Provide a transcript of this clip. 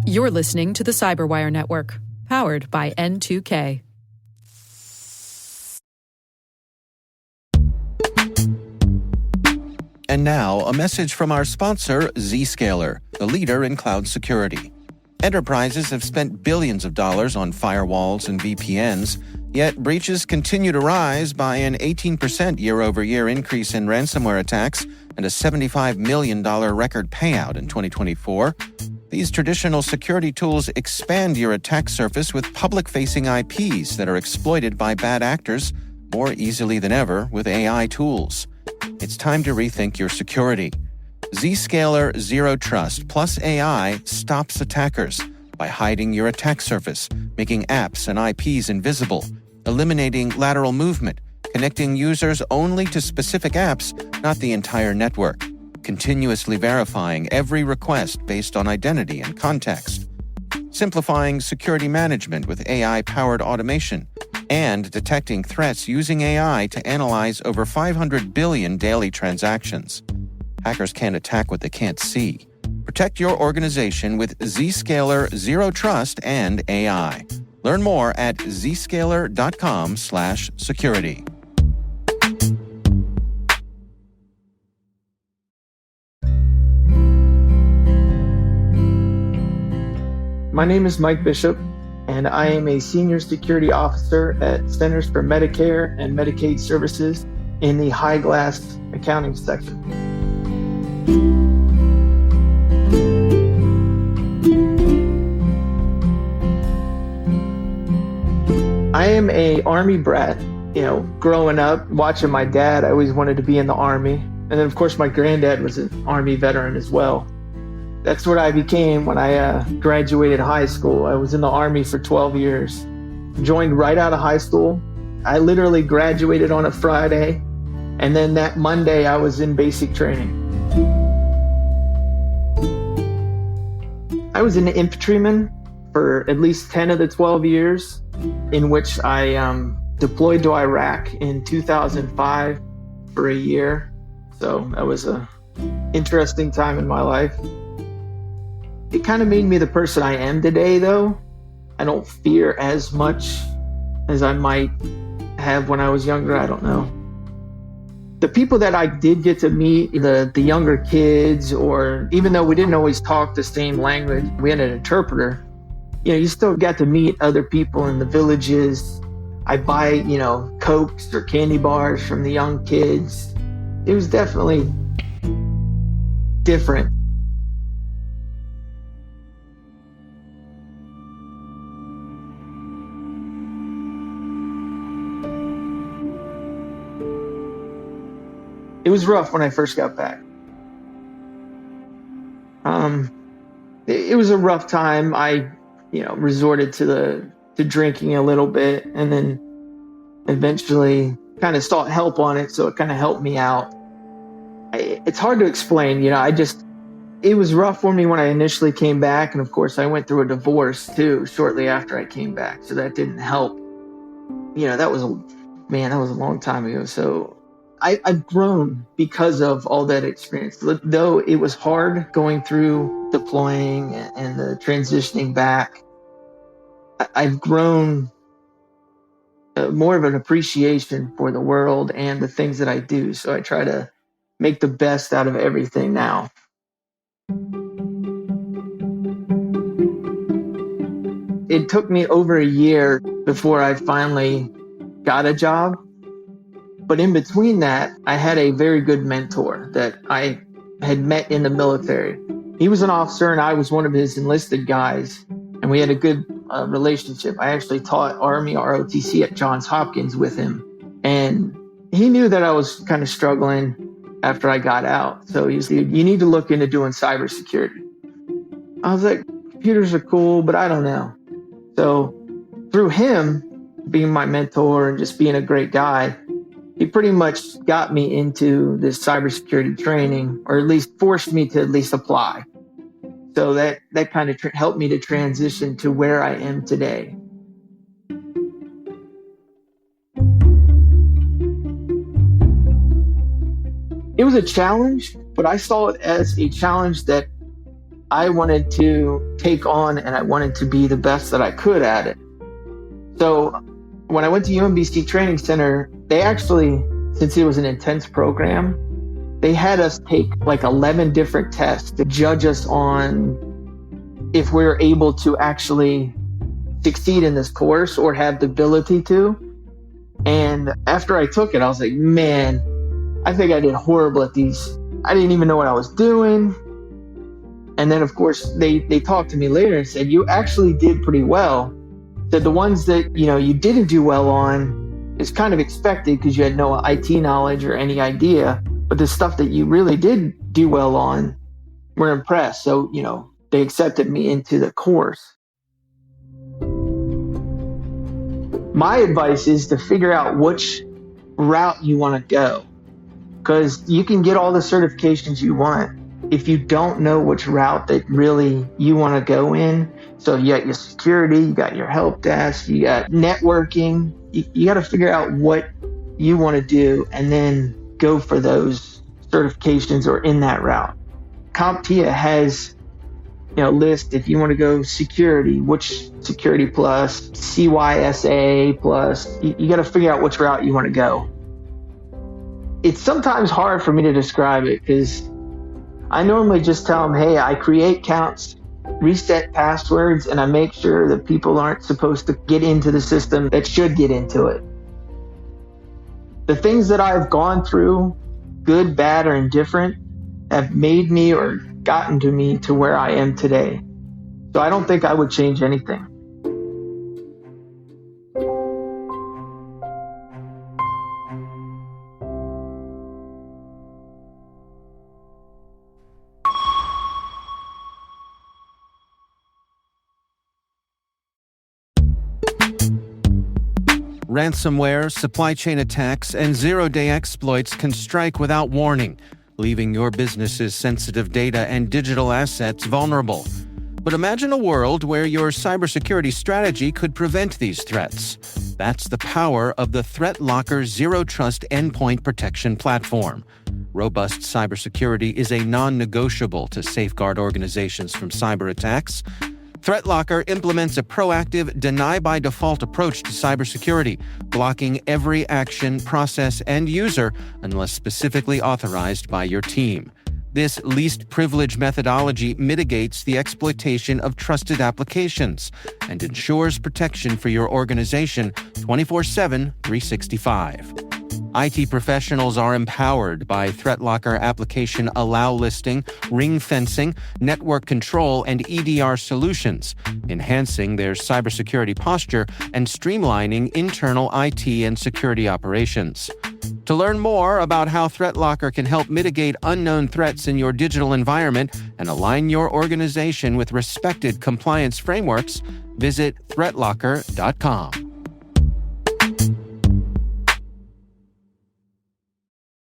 You're listening to the Cyberwire Network, powered by N2K. And now, a message from our sponsor, Zscaler, the leader in cloud security. Enterprises have spent billions of dollars on firewalls and VPNs, yet breaches continue to rise by an 18% year-over-year increase in ransomware attacks and a $75 million record payout in 2024. These traditional security tools expand your attack surface with public-facing IPs that are exploited by bad actors more easily than ever with AI tools. It's time to rethink your security. Zscaler Zero Trust plus AI stops attackers by hiding your attack surface, making apps and IPs invisible, eliminating lateral movement, connecting users only to specific apps, not the entire network, continuously verifying every request based on identity and context, simplifying security management with AI-powered automation, and detecting threats using AI to analyze over 500 billion daily transactions. Hackers can't attack what they can't see. Protect your organization with Zscaler Zero Trust and AI. Learn more at zscaler.com/security. My name is Mike Bishop, and I am a Senior Security Officer at Centers for Medicare and Medicaid Services in the High Glass Accounting section. I am a Army brat. Growing up, watching my dad, I always wanted to be in the Army. And then, of course, my granddad was an Army veteran as well. That's what I became when I graduated high school. I was in the Army for 12 years. Joined right out of high school. I literally graduated on a Friday, and then that Monday I was in basic training. I was an infantryman for at least 10 of the 12 years, in which I deployed to Iraq in 2005 for a year. So that was an interesting time in my life. It kind of made me the person I am today, though. I don't fear as much as I might have when I was younger. I don't know. The people that I did get to meet, the younger kids, or even though we didn't always talk the same language, we had an interpreter. You still got to meet other people in the villages. I buy, Cokes or candy bars from the young kids. It was definitely different. It was rough when I first got back. It was a rough time. I, resorted to drinking a little bit, and then eventually kind of sought help on it. So it kind of helped me out. It's hard to explain. It was rough for me when I initially came back. And of course I went through a divorce too, shortly after I came back. So that didn't help. That was a long time ago. So I've grown because of all that experience. Though it was hard going through deploying and the transitioning back, I've grown more of an appreciation for the world and the things that I do. So I try to make the best out of everything now. It took me over a year before I finally got a job. But in between that, I had a very good mentor that I had met in the military. He was an officer and I was one of his enlisted guys. And we had a good relationship. I actually taught Army ROTC at Johns Hopkins with him. And he knew that I was kind of struggling after I got out. So he said, you need to look into doing cybersecurity. I was like, computers are cool, but I don't know. So through him being my mentor and just being a great guy, he pretty much got me into this cybersecurity training, or at least forced me to at least apply. So that kind of helped me to transition to where I am today. It was a challenge, but I saw it as a challenge that I wanted to take on and I wanted to be the best that I could at it. So when I went to UMBC Training Center, they actually, since it was an intense program, they had us take like 11 different tests to judge us on if we were able to actually succeed in this course or have the ability to. And after I took it, I was like, man, I think I did horrible at these. I didn't even know what I was doing. And then, of course, they talked to me later and said, you actually did pretty well. Said the ones that, you didn't do well on is kind of expected because you had no IT knowledge or any idea. But the stuff that you really did do well on, we're impressed. So, they accepted me into the course. My advice is to figure out which route you want to go, because you can get all the certifications you want. If you don't know which route that really you want to go in, so you got your security, you got your help desk, you got networking, you got to figure out what you want to do and then go for those certifications or in that route. CompTIA has list if you want to go security, which security plus, CYSA plus, you got to figure out which route you want to go. It's sometimes hard for me to describe it because I normally just tell them, hey, I create counts, reset passwords, and I make sure that people aren't supposed to get into the system that should get into it. The things that I've gone through, good, bad, or indifferent, have made me or gotten to me to where I am today. So I don't think I would change anything. Ransomware, supply chain attacks, and zero-day exploits can strike without warning, leaving your business's sensitive data and digital assets vulnerable. But imagine a world where your cybersecurity strategy could prevent these threats. That's the power of the ThreatLocker Zero Trust Endpoint Protection Platform. Robust cybersecurity is a non-negotiable to safeguard organizations from cyber attacks. ThreatLocker implements a proactive, deny-by-default approach to cybersecurity, blocking every action, process, and user unless specifically authorized by your team. This least privilege methodology mitigates the exploitation of trusted applications and ensures protection for your organization 24/7, 365. IT professionals are empowered by ThreatLocker application allow listing, ring fencing, network control, and EDR solutions, enhancing their cybersecurity posture and streamlining internal IT and security operations. To learn more about how ThreatLocker can help mitigate unknown threats in your digital environment and align your organization with respected compliance frameworks, visit threatlocker.com.